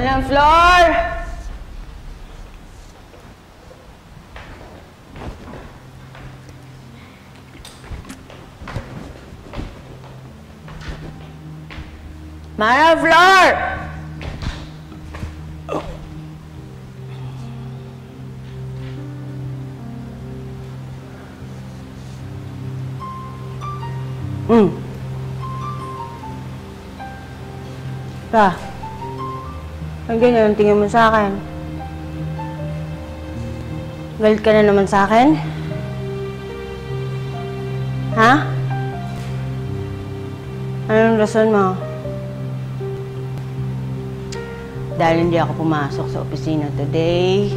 Manang Flor! Manang Flor! Pa, ang ganyan ang tingin mo sa akin. Galit ka na naman sa akin? Ha? Anong rason mo? Dahil hindi ako pumasok sa opisina today?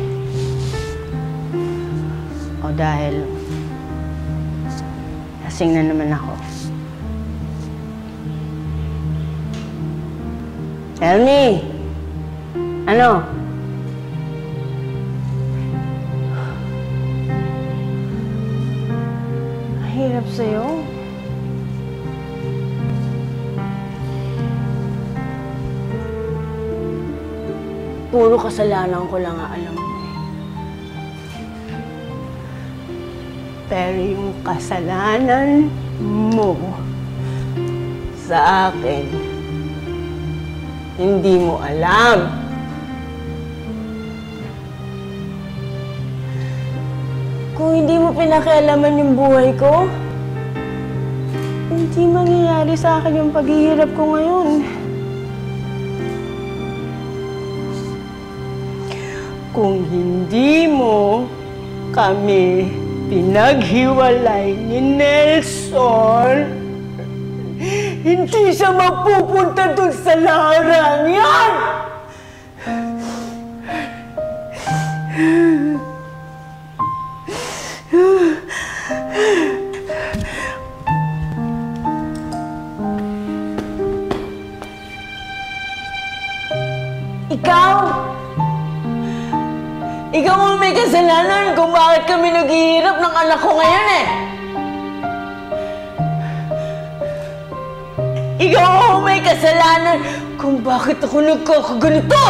O dahil lasing na naman ako? Tell me! Ano? Mahirap sa'yo. Puro kasalanan ko lang alam mo eh. Pero yung kasalanan mo sa akin, hindi mo alam. Kung hindi mo pinakialaman yung buhay ko, hindi mangyayari sa akin yung paghihirap ko ngayon. Kung hindi mo kami pinaghiwalay ni Nelson, hindi siya mapupunta dun sa larang yan! Ikaw ang may kasalanan kung bakit kami naghihirap ng anak ko ngayon eh! Ikaw ang may kasalanan kung bakit ako nagkakaganito!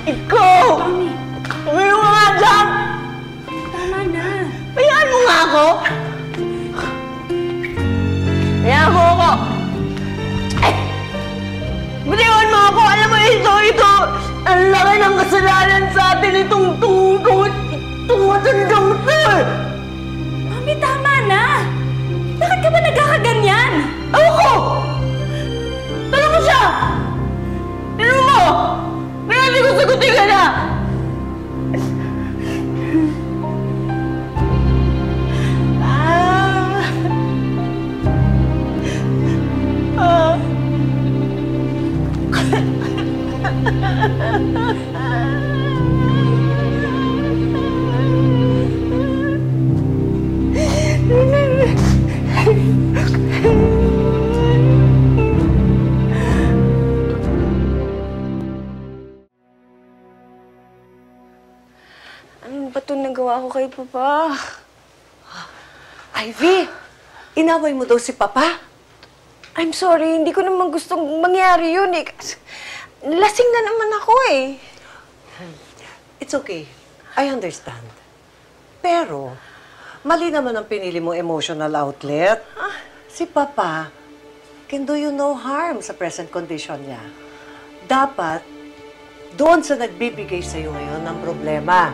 Ikaw! Tumayo ka nga dyan! Tama na. Hayaan mo nga ako! Hayaan mo ako! Bitiwan mo ako! Alam mo, ito! Ang laki ng kasalanan sa atin itong matandang ito! Mami, tama na! Bakit ka ba nagkakaganyan? Ako! Tanong mo siya! Tanong mo! Hindi ko sagutin ka na! Ano ba itong nagawa ko kay Papa? Ivy! Inaway mo daw si Papa? I'm sorry, hindi ko naman gustong mangyari yun eh. Lasing na naman ako eh. It's okay. I understand. Pero, mali naman ang pinili mo emotional outlet. Si Papa can do you no harm sa present condition niya. Dapat, doon sa nagbibigay sa'yo ngayon ng problema.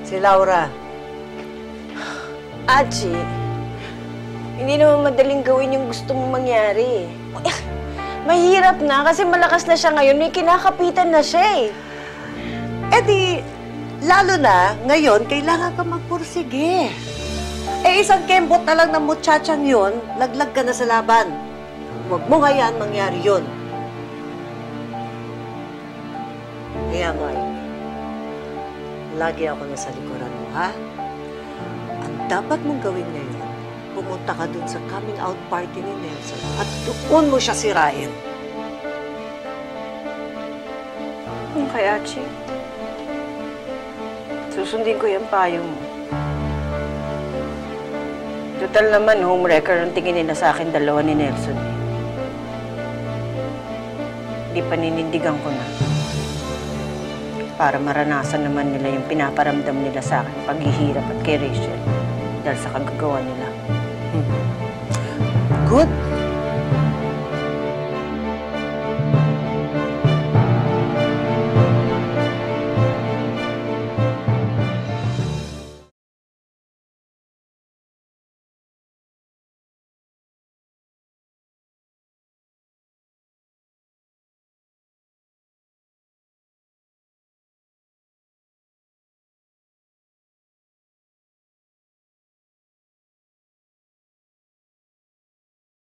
Si Laura. Achi, hindi naman madaling gawin yung gusto mong mangyari. Mahirap na kasi malakas na siya ngayon. May kinakapitan na siya eh. Eh di, lalo na, ngayon, kailangan ka magpursige. Eh, isang kembot na lang ng muchachang yun, laglag ka na sa laban. Huwag mo hayaan mangyari yun. Kaya mo, lagi ako nasa likuran mo, ha? Ang dapat mong gawin ngayon, pumunta ka dun sa coming out party ni Nelson at doon mo siya sirain. Okay, Archie. Susundin ko yung payo mo. Total naman, homewrecker ang tingin nila sa akin, dalawa ni Nelson. Hindi paninindigan ko na. Para maranasan naman nila yung pinaparamdam nila sa akin, paghihirap at kay Rachel. Dahil sa kagagawa nila. Good.